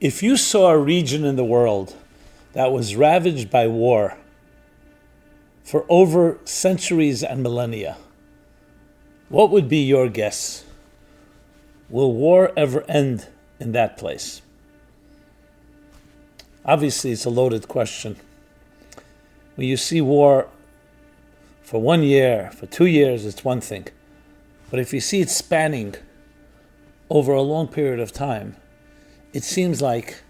If you saw a region in the world that was ravaged by war for over centuries and millennia, what would be your guess? Will war ever end in that place? Obviously, it's a loaded question. When you see war for 1 year, for 2 years, it's one thing. But if you see it spanning over a long period of time, it seems like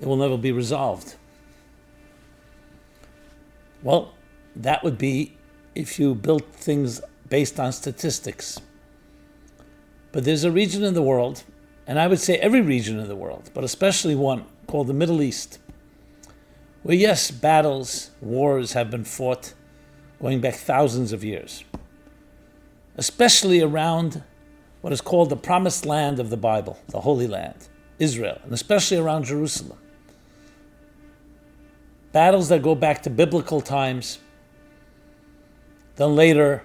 it will never be resolved. Well, that would be if you built things based on statistics. But there's a region in the world, and I would say every region in the world, but especially one called the Middle East, where yes, battles, wars have been fought going back thousands of years, especially around what is called the Promised Land of the Bible, the Holy Land, Israel, and especially around Jerusalem. Battles that go back to biblical times, then later,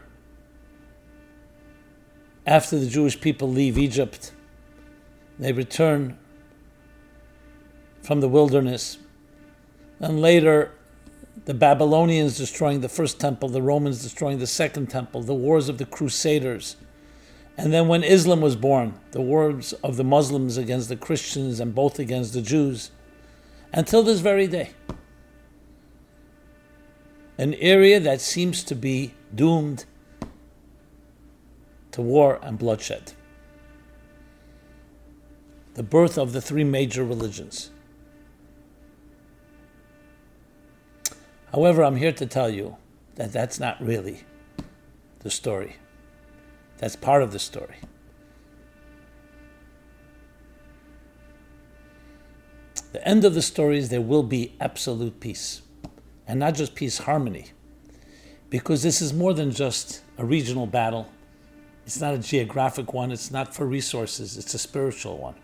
after the Jewish people leave Egypt, they return from the wilderness, and later the Babylonians destroying the first temple, the Romans destroying the second temple, the wars of the Crusaders. And then when Islam was born, the wars of the Muslims against the Christians and both against the Jews, until this very day. An area that seems to be doomed to war and bloodshed. The birth of the three major religions. However, I'm here to tell you that that's not really the story. That's part of the story. The end of the story is there will be absolute peace. And not just peace, harmony. Because this is more than just a regional battle. It's not a geographic one. It's not for resources. It's a spiritual one.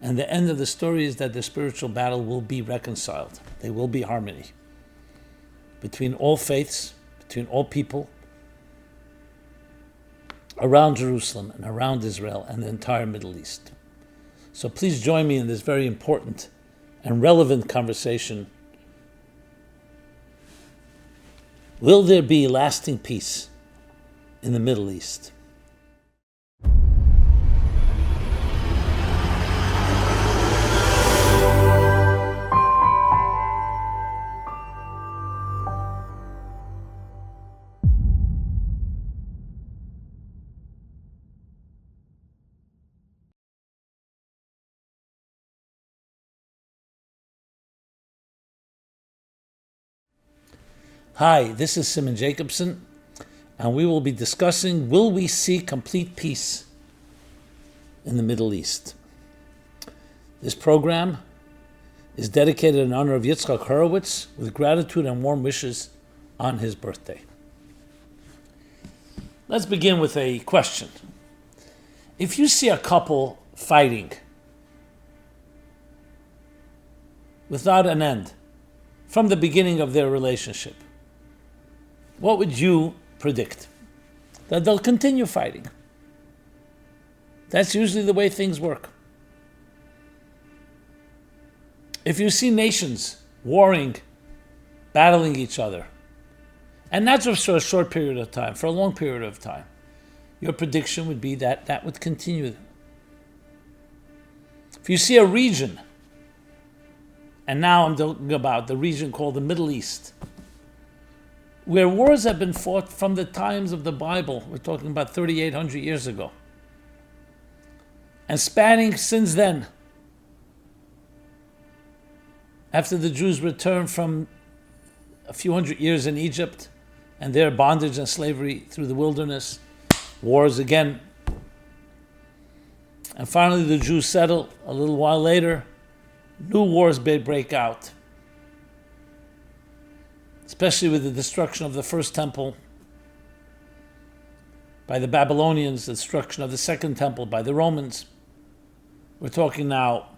And the end of the story is that the spiritual battle will be reconciled. There will be harmony between all faiths, between all people, around Jerusalem and around Israel and the entire Middle East. So please join me in this very important and relevant conversation. Will there be lasting peace in the Middle East? Hi, this is Simon Jacobson, and we will be discussing, will we see complete peace in the Middle East? This program is dedicated in honor of Yitzchak Horowitz with gratitude and warm wishes on his birthday. Let's begin with a question. If you see a couple fighting without an end from the beginning of their relationship, what would you predict? That they'll continue fighting. That's usually the way things work. If you see nations warring, battling each other, and not just for a short period of time, for a long period of time, your prediction would be that that would continue. If you see a region, and now I'm talking about the region called the Middle East, where wars have been fought from the times of the Bible, we're talking about 3,800 years ago, and spanning since then, after the Jews returned from a few hundred years in Egypt and their bondage and slavery through the wilderness, wars again, and finally the Jews settle a little while later, new wars break out, especially with the destruction of the first temple by the Babylonians, the destruction of the second temple by the Romans. We're talking now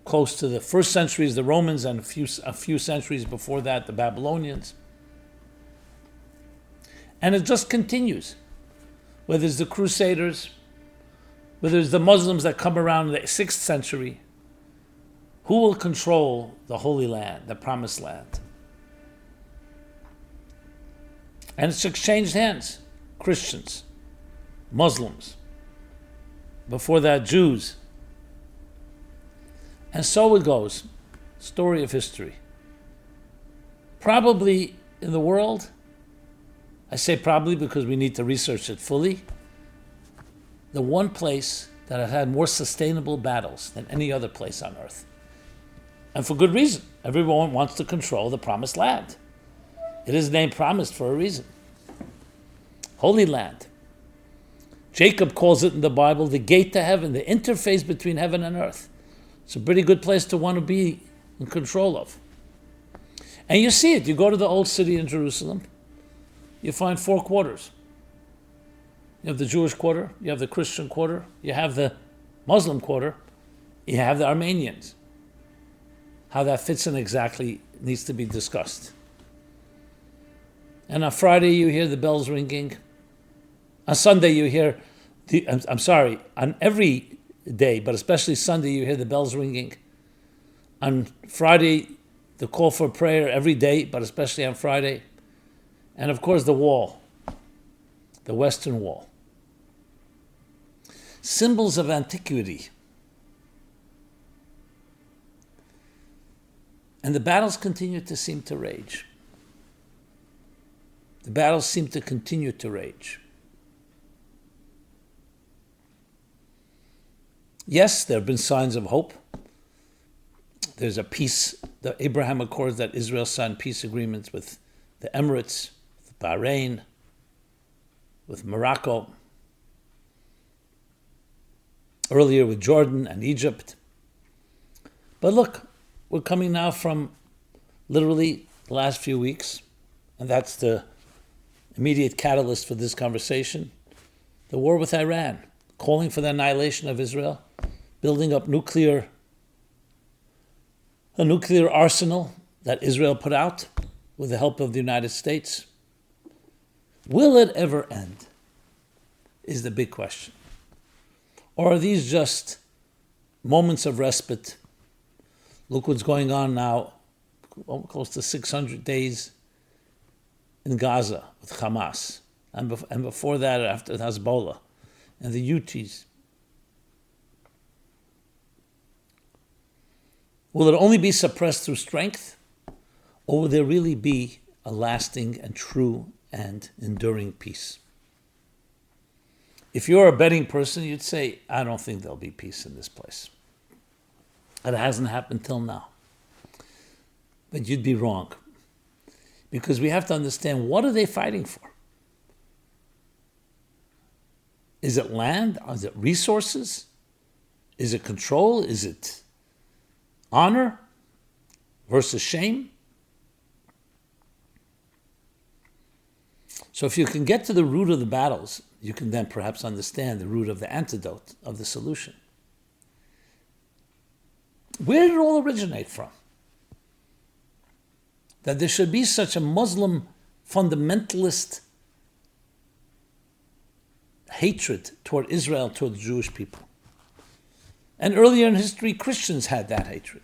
close to the first centuries, the Romans, and a few centuries before that, the Babylonians. And it just continues. Whether it's the Crusaders, whether it's the Muslims that come around in the 6th century, Who will control the Holy Land, the Promised Land? And it's exchanged hands. Christians, Muslims, before that Jews. And so it goes. Story of history. Probably in the world, I say probably because we need to research it fully, the one place that has had more sustainable battles than any other place on earth. And for good reason. Everyone wants to control the Promised Land. It is named Promised for a reason. Holy Land. Jacob calls it in the Bible the gate to heaven, the interface between heaven and earth. It's a pretty good place to want to be in control of. And you see it. You go to the old city in Jerusalem, you find 4 quarters. You have the Jewish quarter, you have the Christian quarter, you have the Muslim quarter, you have the Armenians. How that fits in exactly needs to be discussed. And on Friday you hear the bells ringing. On Sunday you hear, on every day, but especially Sunday you hear the bells ringing. On Friday, the call for prayer every day, but especially on Friday. And of course the wall, the Western Wall. Symbols of antiquity. And the battles continue to seem to rage. The battles seem to continue to rage. Yes, there have been signs of hope. There's a peace, the Abraham Accords that Israel signed peace agreements with the Emirates, with Bahrain, with Morocco, earlier with Jordan and Egypt. But look, we're coming now from literally the last few weeks, and that's the immediate catalyst for this conversation, the war with Iran, calling for the annihilation of Israel, building up a nuclear arsenal that Israel put out with the help of the United States. Will it ever end? Is the big question. Or are these just moments of respite? Look what's going on now, close to 600 days in Gaza with Hamas, and before that, after Hezbollah and the Houthis. Will it only be suppressed through strength, or will there really be a lasting and true and enduring peace? If you're a betting person, you'd say, I don't think there'll be peace in this place. It hasn't happened till now. But you'd be wrong. Because we have to understand, what are they fighting for? Is it land? Is it resources? Is it control? Is it honor versus shame? So if you can get to the root of the battles, you can then perhaps understand the root of the antidote, of the solution. Where did it all originate from? That there should be such a Muslim fundamentalist hatred toward Israel, toward the Jewish people. And earlier in history, Christians had that hatred.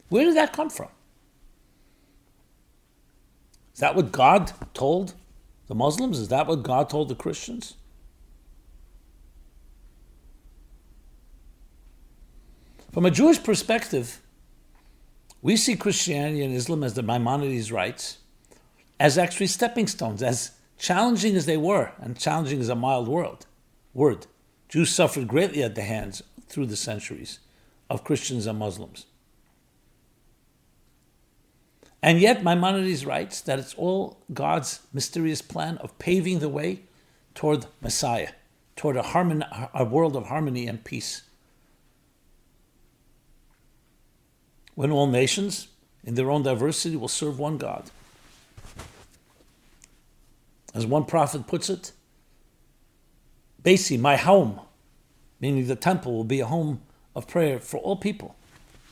Where did that come from? Is that what God told the Muslims? Is that what God told the Christians? From a Jewish perspective, we see Christianity and Islam as the Maimonides' rights, as actually stepping stones, as challenging as they were, and challenging is a mild word. Jews suffered greatly at the hands, through the centuries, of Christians and Muslims. And yet Maimonides writes that it's all God's mysterious plan of paving the way toward Messiah, toward a world of harmony and peace. When all nations, in their own diversity, will serve one God. As one prophet puts it, Beisi, my home, meaning the temple, will be a home of prayer for all people.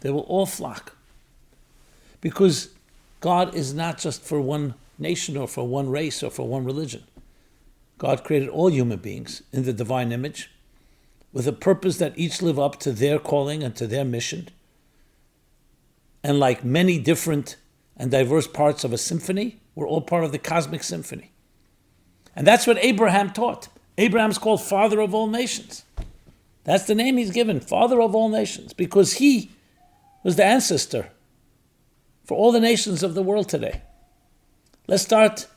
They will all flock. Because God is not just for one nation or for one race or for one religion. God created all human beings in the divine image with a purpose that each live up to their calling and to their mission. And like many different and diverse parts of a symphony, we're all part of the cosmic symphony. And that's what Abraham taught. Abraham's called Father of all nations. That's the name he's given, Father of all nations, because he was the ancestor for all the nations of the world today. Let's start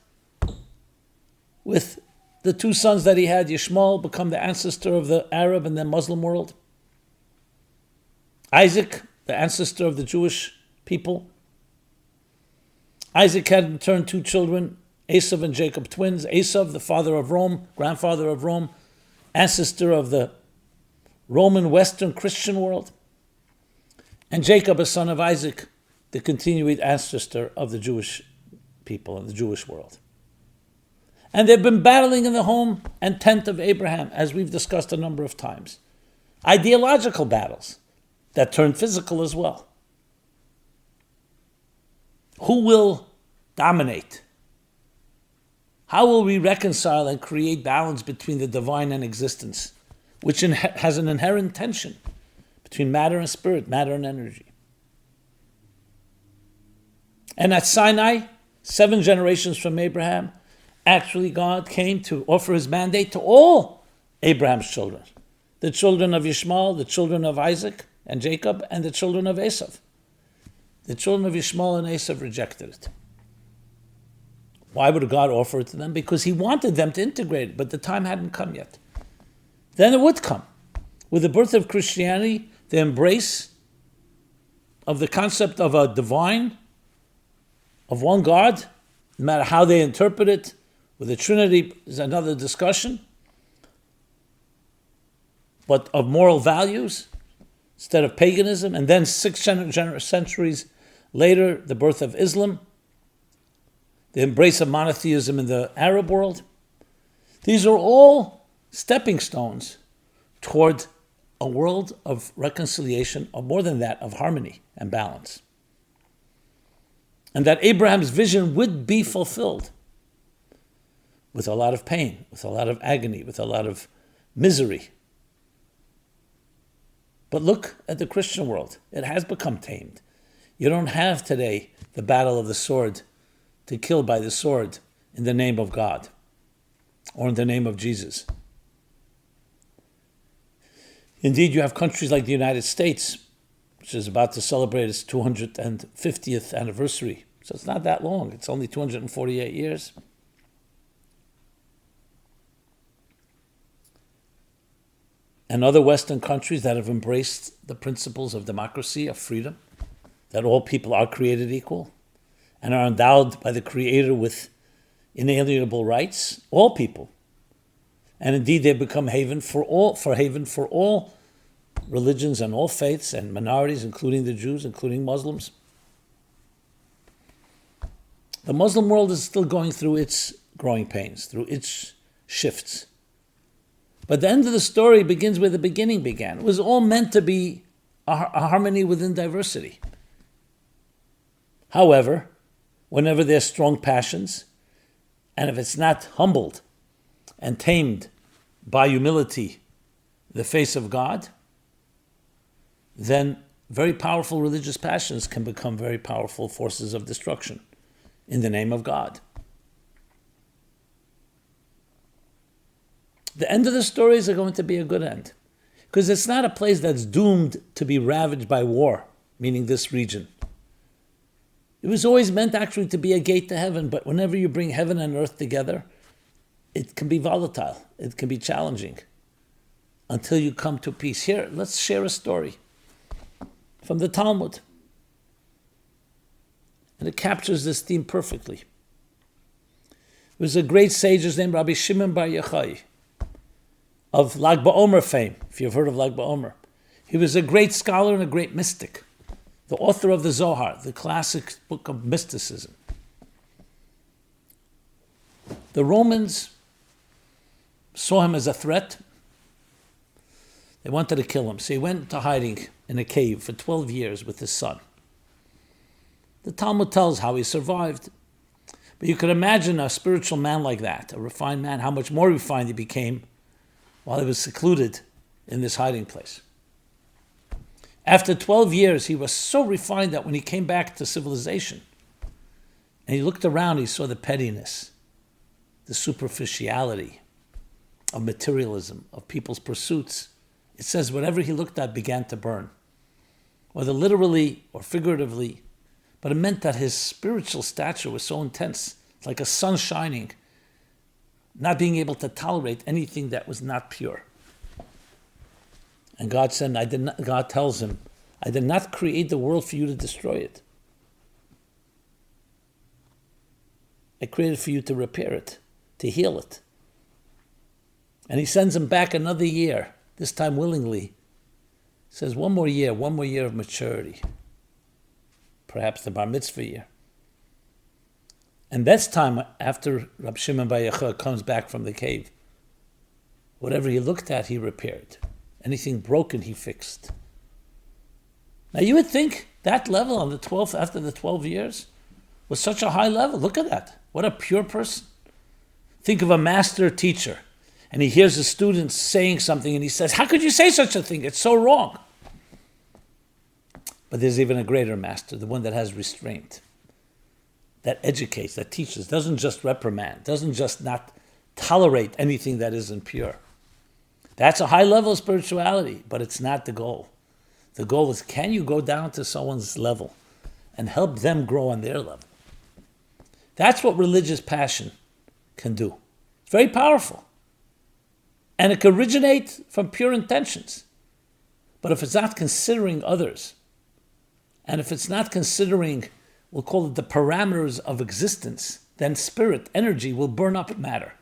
with the two sons that he had. Yishmael become the ancestor of the Arab and then Muslim world. Isaac, the ancestor of the Jewish people. Isaac had in turn two children, Esau and Jacob, twins. Esau, the father of Rome, grandfather of Rome, ancestor of the Roman Western Christian world. And Jacob, a son of Isaac, the continued ancestor of the Jewish people and the Jewish world. And they've been battling in the home and tent of Abraham, as we've discussed a number of times. Ideological battles that turn physical as well. Who will dominate? How will we reconcile and create balance between the divine and existence, which has an inherent tension between matter and spirit, matter and energy? And at Sinai, 7 generations from Abraham, actually God came to offer his mandate to all Abraham's children. The children of Yishmael, the children of Isaac and Jacob, and the children of Esau. The children of Yishmael and Esau rejected it. Why would God offer it to them? Because he wanted them to integrate it, but the time hadn't come yet. Then it would come. With the birth of Christianity, the embrace of the concept of a divine, of one God, no matter how they interpret it, with the Trinity is another discussion, but of moral values instead of paganism, and then 6 centuries later, the birth of Islam, the embrace of monotheism in the Arab world. These are all stepping stones toward a world of reconciliation, or more than that, of harmony and balance. And that Abraham's vision would be fulfilled with a lot of pain, with a lot of agony, with a lot of misery. But look at the Christian world. It has become tamed. You don't have today the battle of the sword to kill by the sword in the name of God or in the name of Jesus. Indeed, you have countries like the United States, which is about to celebrate its 250th anniversary. So it's not that long. It's only 248 years. And other Western countries that have embraced the principles of democracy, of freedom, that all people are created equal and are endowed by the Creator with inalienable rights, all people. And indeed, they've become haven for all religions and all faiths and minorities, including the Jews, including Muslims. The Muslim world is still going through its growing pains, through its shifts. But the end of the story begins where the beginning began. It was all meant to be a harmony within diversity. However, whenever there's strong passions, and if it's not humbled and tamed by humility, the face of God, then very powerful religious passions can become very powerful forces of destruction in the name of God. The end of the stories are going to be a good end, because it's not a place that's doomed to be ravaged by war, meaning this region. It was always meant actually to be a gate to heaven, but whenever you bring heaven and earth together, it can be volatile, it can be challenging, until you come to peace. Here, let's share a story from the Talmud. And it captures this theme perfectly. There was a great sage named Rabbi Shimon Bar Yochai of Lag BaOmer fame, if you've heard of Lag BaOmer. He was a great scholar and a great mystic, the author of the Zohar, the classic book of mysticism. The Romans saw him as a threat. They wanted to kill him, so he went into hiding in a cave for 12 years with his son. The Talmud tells how he survived. But you could imagine a spiritual man like that, a refined man, how much more refined he became while he was secluded in this hiding place. After 12 years, he was so refined that when he came back to civilization and he looked around, he saw the pettiness, the superficiality of materialism, of people's pursuits. It says whatever he looked at began to burn, whether literally or figuratively, but it meant that his spiritual stature was so intense, like a sun shining, not being able to tolerate anything that was not pure. And God said, God tells him, I did not create the world for you to destroy it. I created for you to repair it, to heal it. And he sends him back another year, this time willingly. Says one more year of maturity. Perhaps the bar mitzvah year. And that's time after Rab Shimon Bar Yochai comes back from the cave. Whatever he looked at, he repaired. Anything broken, he fixed. Now you would think that level on the 12th, after the 12 years, was such a high level. Look at that. What a pure person. Think of a master teacher, and he hears the students saying something, and he says, how could you say such a thing? It's so wrong. But there's even a greater master, the one that has restraint, that educates, that teaches, doesn't just reprimand, doesn't just not tolerate anything that isn't pure. That's a high level of spirituality, but it's not the goal. The goal is, can you go down to someone's level and help them grow on their level? That's what religious passion can do. It's very powerful. And it can originate from pure intentions. But if it's not considering others, and if it's not considering, we'll call it the parameters of existence, then spirit, energy will burn up matter.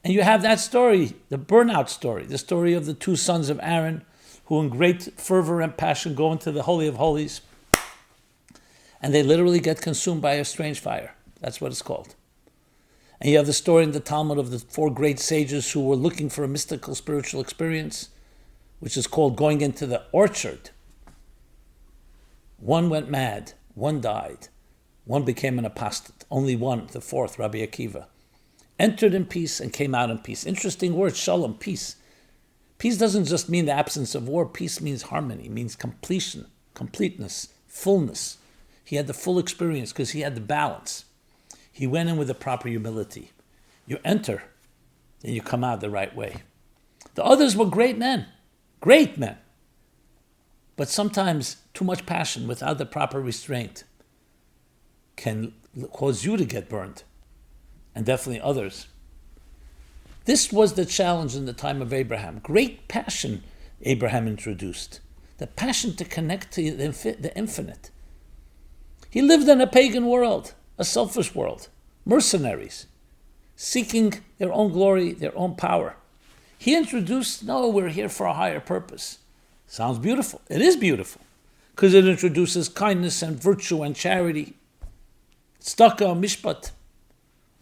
And you have that story, the Burnout Story, the story of the two sons of Aaron, who in great fervor and passion go into the Holy of Holies, and they literally get consumed by a strange fire. That's what it's called. And you have the story in the Talmud of the four great sages who were looking for a mystical spiritual experience, which is called going into the orchard. One went mad, one died, one became an apostate. Only one, the fourth, Rabbi Akiva, entered in peace and came out in peace. Interesting word, shalom, peace. Peace doesn't just mean the absence of war. Peace means harmony, means completion, completeness, fullness. He had the full experience because he had the balance. He went in with the proper humility. You enter, and you come out the right way. The others were great men. But sometimes too much passion without the proper restraint can cause you to get burned, and definitely others. This was the challenge in the time of Abraham. Great passion Abraham introduced. The passion to connect to the infinite. He lived in a pagan world, a selfish world, mercenaries, seeking their own glory, their own power. He introduced, no, we're here for a higher purpose. Sounds beautiful. It is beautiful, because it introduces kindness and virtue and charity, tzedakah, mishpat,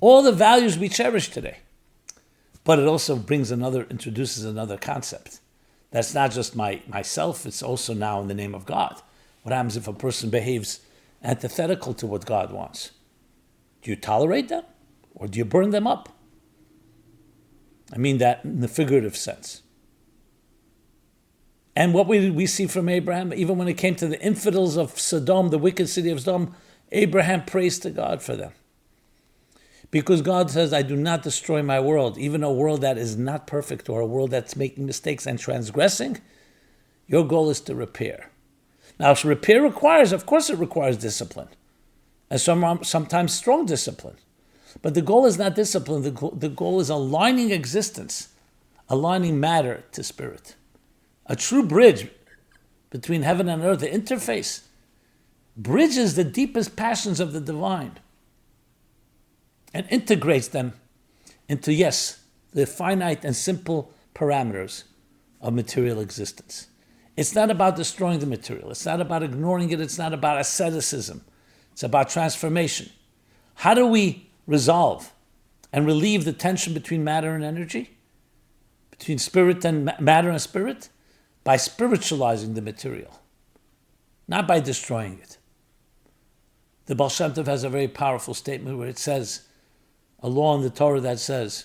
all the values we cherish today. But it also introduces another concept. That's not just myself, it's also now in the name of God. What happens if a person behaves antithetical to what God wants? Do you tolerate them, or do you burn them up? I mean that in the figurative sense. And what we see from Abraham, even when it came to the infidels of Sodom, the wicked city of Sodom, Abraham prays to God for them. Because God says, I do not destroy my world, even a world that is not perfect or a world that's making mistakes and transgressing. Your goal is to repair. Now, repair requires discipline. And sometimes strong discipline. But the goal is not discipline. The goal is aligning existence, aligning matter to spirit. A true bridge between heaven and earth, the interface, bridges the deepest passions of the divine and integrates them into, the finite and simple parameters of material existence. It's not about destroying the material. It's not about ignoring it. It's not about asceticism. It's about transformation. How do we resolve and relieve the tension between matter and energy? Between spirit and matter and spirit? By spiritualizing the material, not by destroying it. The Baal Shem Tov has a very powerful statement where it says, a law in the Torah that says,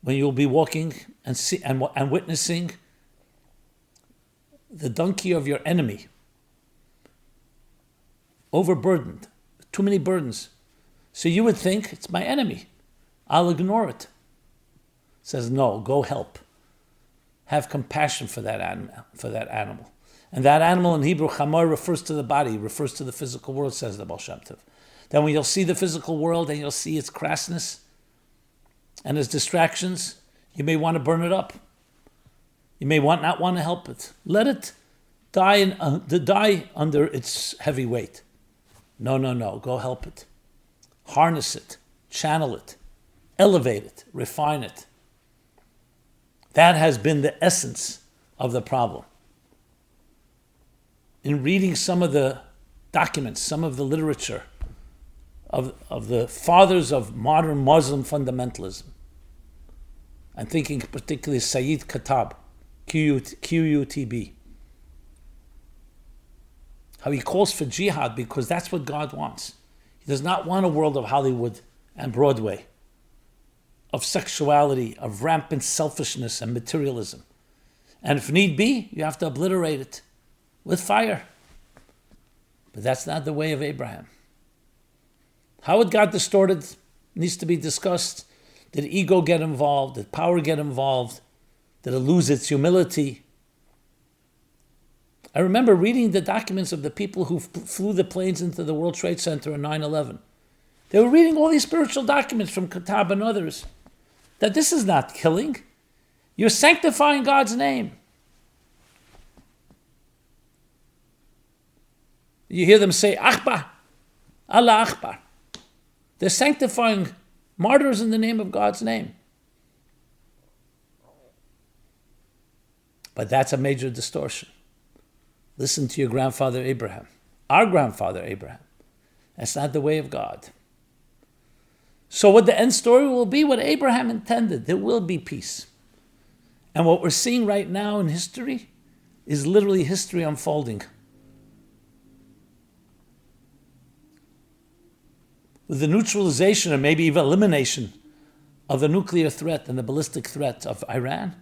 when you'll be walking and witnessing the donkey of your enemy, overburdened, too many burdens. So you would think, it's my enemy, I'll ignore it. Says, no, go help. Have compassion for that animal. And that animal in Hebrew, chamor, refers to the body, refers to the physical world, says the Baal Shem Tov. Then when you'll see the physical world and you'll see its crassness and its distractions, you may want to burn it up. You may not want to help it. Let it die under its heavy weight. No. Go help it. Harness it. Channel it. Elevate it. Refine it. That has been the essence of the problem. In reading some of the documents, some of the literature of the fathers of modern Muslim fundamentalism, I'm thinking particularly Sayyid Qutb, Qutb, how he calls for jihad because that's what God wants. He does not want a world of Hollywood and Broadway, of sexuality, of rampant selfishness and materialism. And if need be, you have to obliterate it with fire. But that's not the way of Abraham. How it got distorted needs to be discussed. Did ego get involved? Did power get involved? Did it lose its humility? I remember reading the documents of the people who flew the planes into the World Trade Center on 9/11. They were reading all these spiritual documents from Qutb and others, that this is not killing. You're sanctifying God's name. You hear them say, Akbar, Allah Akbar. They're sanctifying martyrs in the name of God's name. But that's a major distortion. Listen to your grandfather Abraham, our grandfather Abraham. That's not the way of God. So what the end story will be, what Abraham intended, there will be peace. And what we're seeing right now in history is literally history unfolding. With the neutralization or maybe even elimination of the nuclear threat and the ballistic threat of Iran,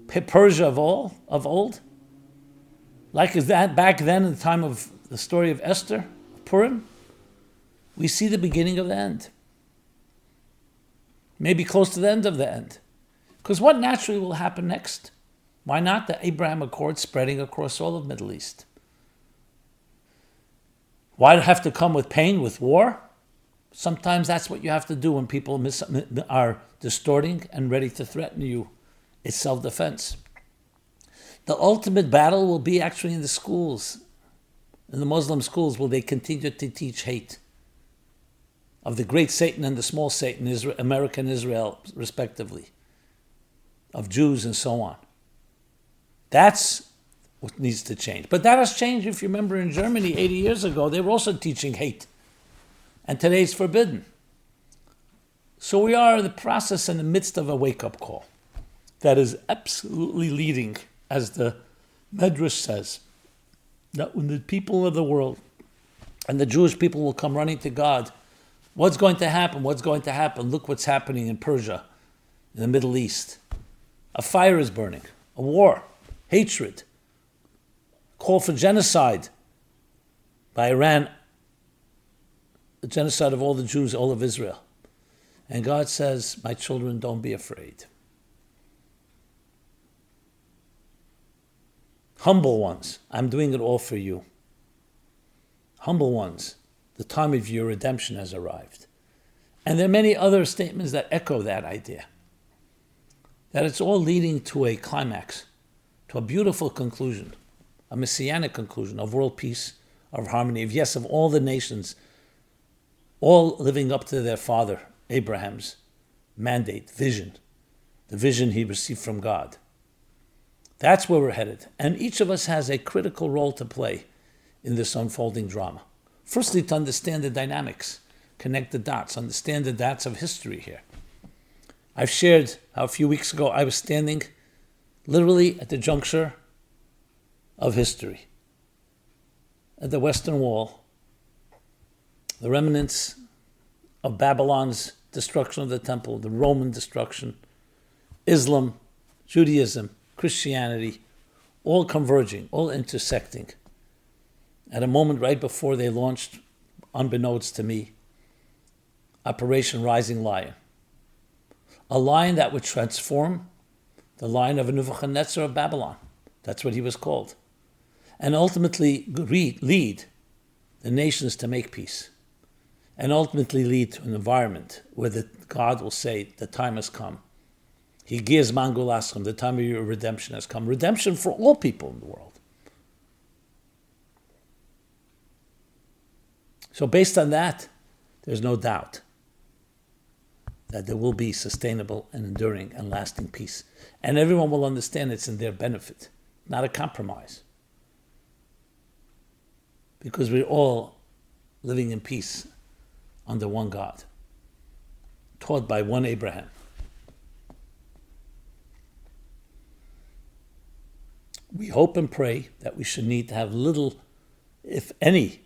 Persia of old, like that back then in the time of the story of Esther, Purim, we see the beginning of the end. Maybe close to the end of the end. Because what naturally will happen next? Why not the Abraham Accord spreading across all of Middle East? Why have to come with pain, with war? Sometimes that's what you have to do when people are distorting and ready to threaten you. It's self-defense. The ultimate battle will be actually in the schools. In the Muslim schools, will they continue to teach hate of the great Satan and the small Satan, America and Israel, respectively, of Jews and so on. That's what needs to change. But that has changed. If you remember in Germany 80 years ago, they were also teaching hate. And today it's forbidden. So we are in the process in the midst of a wake-up call that is absolutely leading, as the Medrash says, that when the people of the world and the Jewish people will come running to God, what's going to happen? What's going to happen? Look what's happening in Persia, in the Middle East. A fire is burning, a war, hatred, call for genocide by Iran, the genocide of all the Jews, all of Israel. And God says, my children, don't be afraid. Humble ones, I'm doing it all for you. Humble ones, the time of your redemption has arrived. And there are many other statements that echo that idea. That it's all leading to a climax, to a beautiful conclusion, a messianic conclusion of world peace, of harmony, of all the nations, all living up to their father, Abraham's mandate, vision, the vision he received from God. That's where we're headed. And each of us has a critical role to play in this unfolding drama. Firstly, to understand the dynamics, connect the dots, understand the dots of history here. I've shared how a few weeks ago I was standing literally at the juncture of history. At the Western Wall, the remnants of Babylon's destruction of the temple, the Roman destruction, Islam, Judaism, Christianity, all converging, all intersecting. At a moment right before they launched, unbeknownst to me, Operation Rising Lion. A lion that would transform the lion of Nebuchadnezzar of Babylon. That's what he was called. And ultimately lead the nations to make peace. And ultimately lead to an environment where God will say, the time has come. Higiaz man gulaschem, the time of your redemption has come. Redemption for all people in the world. So based on that, there's no doubt that there will be sustainable and enduring and lasting peace. And everyone will understand it's in their benefit, not a compromise. Because we're all living in peace under one God, taught by one Abraham. We hope and pray that we should need to have little, if any,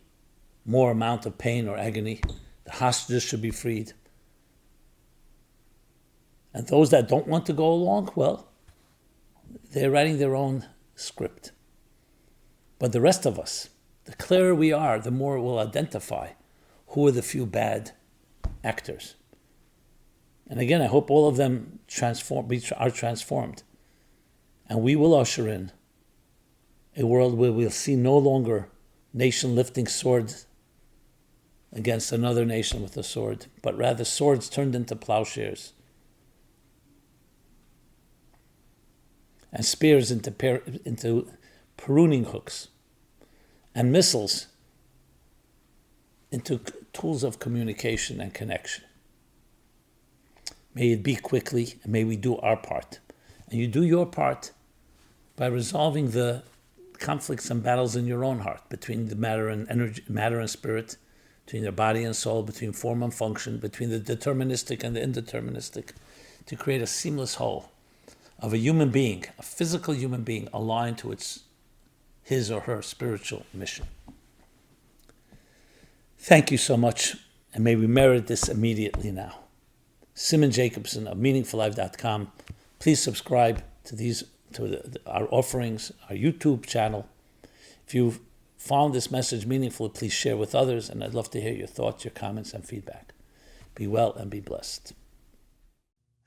more amount of pain or agony. The hostages should be freed. And those that don't want to go along, well, they're writing their own script. But the rest of us, the clearer we are, the more we'll identify who are the few bad actors. And again, I hope all of them are transformed. And we will usher in a world where we'll see no longer nation lifting swords against another nation with a sword, but rather swords turned into plowshares and spears into pruning hooks and missiles into tools of communication and connection. May it be quickly, and may we do our part. And you do your part by resolving the conflicts and battles in your own heart between the matter and energy, matter and spirit, between your body and soul, between form and function, between the deterministic and the indeterministic, to create a seamless whole of a human being, a physical human being aligned to his or her spiritual mission. Thank you so much, and may we merit this immediately now. Simon Jacobson of meaningfullife.com. Please subscribe to our offerings, our YouTube channel. If you've found this message meaningful, please share with others, and I'd love to hear your thoughts, your comments, and feedback. Be well and be blessed.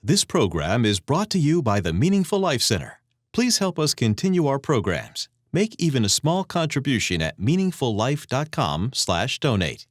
This program is brought to you by the Meaningful Life Center. Please help us continue our programs. Make even a small contribution at meaningfullife.com/donate.